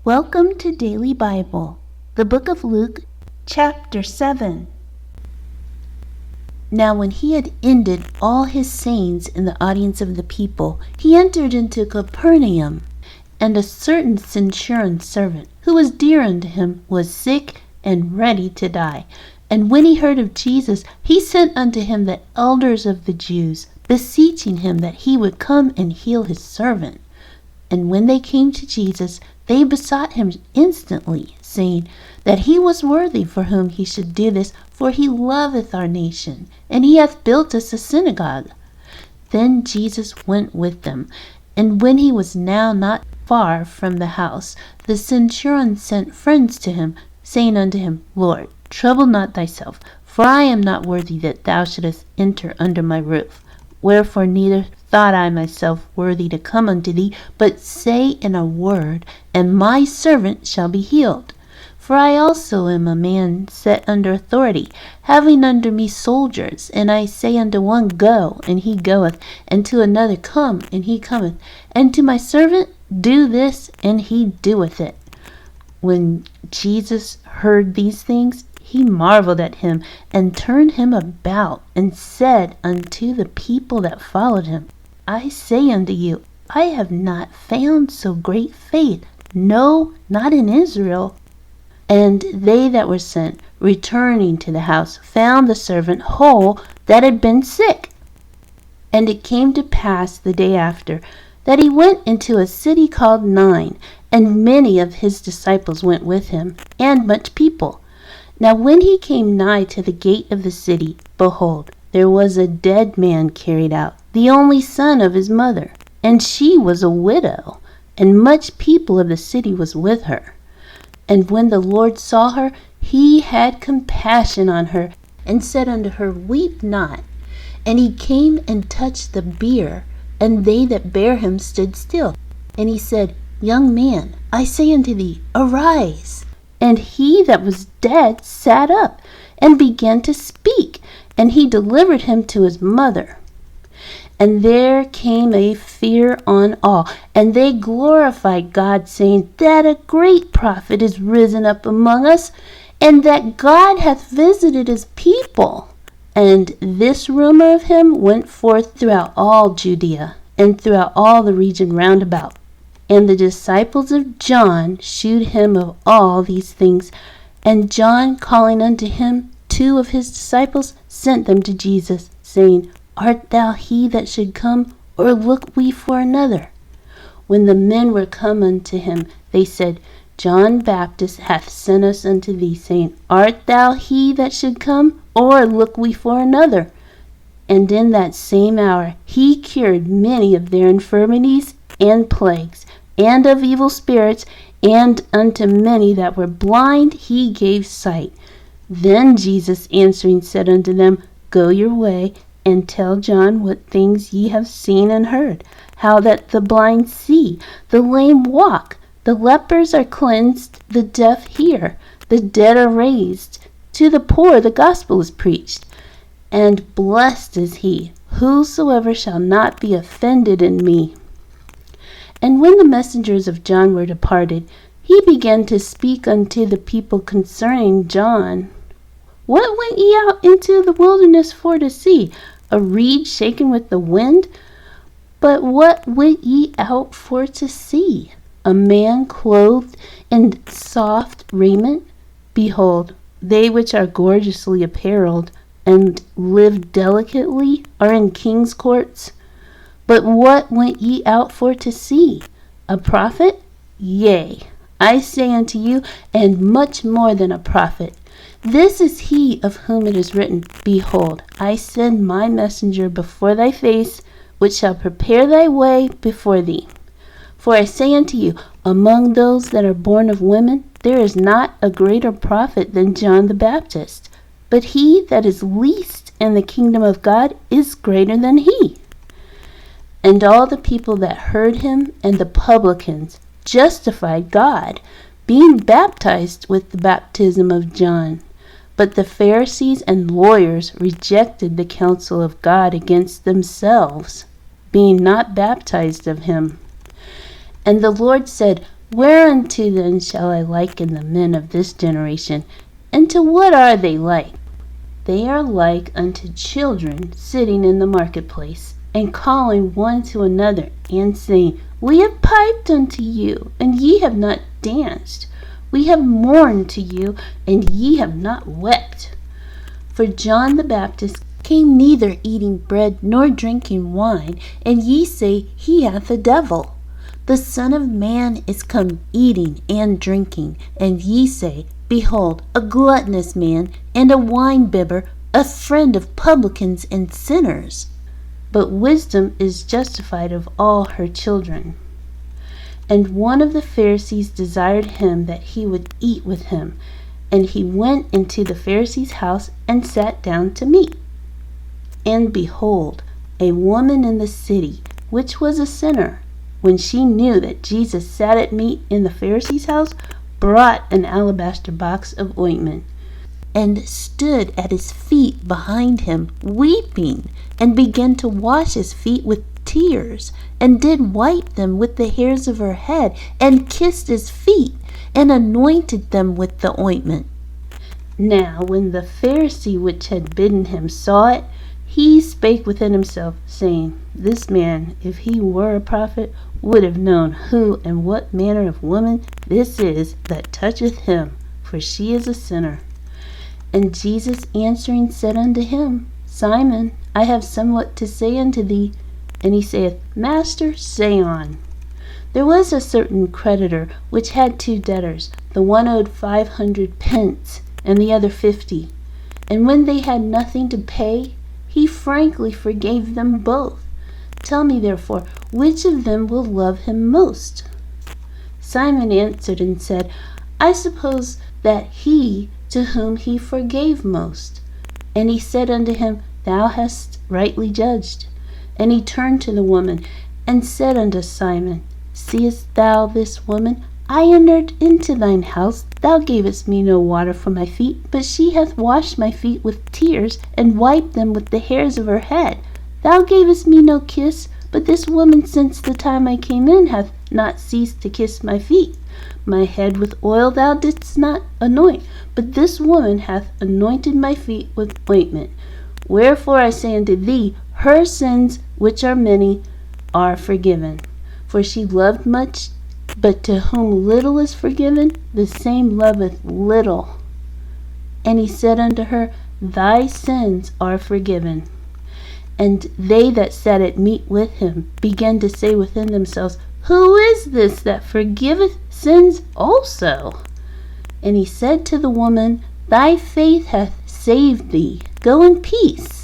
Welcome to Daily Bible, the book of Luke, chapter 7. Now when he had ended all his sayings in the audience of the people, he entered into Capernaum. And a certain centurion's servant, who was dear unto him, was sick and ready to die. And when he heard of Jesus, he sent unto him the elders of the Jews, beseeching him that he would come and heal his servant. And when they came to Jesus, they besought him instantly, saying that he was worthy for whom he should do this, for he loveth our nation, and he hath built us a synagogue. Then Jesus went with them, and when he was now not far from the house, the centurion sent friends to him, saying unto him, Lord, trouble not thyself, for I am not worthy that thou shouldest enter under my roof. Wherefore neither thought I myself worthy to come unto thee, but say in a word, and my servant shall be healed. For I also am a man set under authority, having under me soldiers, and I say unto one, Go, and he goeth, and to another, Come, and he cometh, and to my servant, Do this, and he doeth it. When Jesus heard these things, he marveled at him, and turned him about, and said unto the people that followed him, I say unto you, I have not found so great faith, no, not in Israel. And they that were sent, returning to the house, found the servant whole that had been sick. And it came to pass the day after, that he went into a city called Nain, and many of his disciples went with him, and much people. Now when he came nigh to the gate of the city, behold, there was a dead man carried out, the only son of his mother, and she was a widow, and much people of the city was with her. And when the Lord saw her, he had compassion on her, and said unto her, Weep not. And he came and touched the bier, and they that bare him stood still. And he said, Young man, I say unto thee, arise. And he that was dead sat up, and began to speak, and he delivered him to his mother. And there came a fear on all, and they glorified God, saying, That a great prophet is risen up among us, and that God hath visited his people. And this rumor of him went forth throughout all Judea, and throughout all the region round about. And the disciples of John shewed him of all these things. And John, calling unto him 2 of his disciples, sent them to Jesus, saying, Art thou he that should come, or look we for another? When the men were come unto him, they said, John Baptist hath sent us unto thee, saying, Art thou he that should come, or look we for another? And in that same hour he cured many of their infirmities and plagues, and of evil spirits, and unto many that were blind he gave sight. Then Jesus answering said unto them, Go your way, and tell John what things ye have seen and heard, how that the blind see, the lame walk, the lepers are cleansed, the deaf hear, the dead are raised, to the poor the gospel is preached. And blessed is he, whosoever shall not be offended in me. And when the messengers of John were departed, he began to speak unto the people concerning John. What went ye out into the wilderness for to see? A reed shaken with the wind? But what went ye out for to see? A man clothed in soft raiment? Behold, they which are gorgeously apparelled, and live delicately, are in king's courts. But what went ye out for to see? A prophet? Yea, I say unto you, and much more than a prophet. This is he of whom it is written, Behold, I send my messenger before thy face, which shall prepare thy way before thee. For I say unto you, among those that are born of women, there is not a greater prophet than John the Baptist. But he that is least in the kingdom of God is greater than he. And all the people that heard him and the publicans justified God, being baptized with the baptism of John. But the Pharisees and lawyers rejected the counsel of God against themselves, being not baptized of him. And the Lord said, Whereunto then shall I liken the men of this generation? And to what are they like? They are like unto children sitting in the marketplace, and calling one to another, and saying, We have piped unto you, and ye have not danced. We have mourned to you, and ye have not wept. For John the Baptist came neither eating bread nor drinking wine, and ye say, He hath a devil. The Son of Man is come eating and drinking, and ye say, Behold, a gluttonous man, and a winebibber, a friend of publicans and sinners. But wisdom is justified of all her children. And one of the Pharisees desired him that he would eat with him. And he went into the Pharisee's house, and sat down to meat. And behold, a woman in the city, which was a sinner, when she knew that Jesus sat at meat in the Pharisee's house, brought an alabaster box of ointment, and stood at his feet behind him, weeping, and began to wash his feet with tears, and did wipe them with the hairs of her head, and kissed his feet, and anointed them with the ointment. Now when the Pharisee which had bidden him saw it, he spake within himself, saying, This man, if he were a prophet, would have known who and what manner of woman this is that toucheth him, for she is a sinner. And Jesus answering said unto him, Simon, I have somewhat to say unto thee. And he saith, Master, say on. There was a certain creditor which had 2 debtors. The one owed 500 pence, and the other 50. And when they had nothing to pay, he frankly forgave them both. Tell me therefore, which of them will love him most? Simon answered and said, I suppose that he to whom he forgave most. And he said unto him, Thou hast rightly judged. And he turned to the woman, and said unto Simon, Seest thou this woman? I entered into thine house. Thou gavest me no water for my feet, but she hath washed my feet with tears, and wiped them with the hairs of her head. Thou gavest me no kiss, but this woman since the time I came in hath not ceased to kiss my feet. My head with oil thou didst not anoint, but this woman hath anointed my feet with ointment. Wherefore I say unto thee, her sins, which are many, are forgiven. For she loved much, but to whom little is forgiven, the same loveth little. And he said unto her, Thy sins are forgiven. And they that sat at meat with him began to say within themselves, Who is this that forgiveth sins also? And he said to the woman, Thy faith hath saved thee. Go in peace.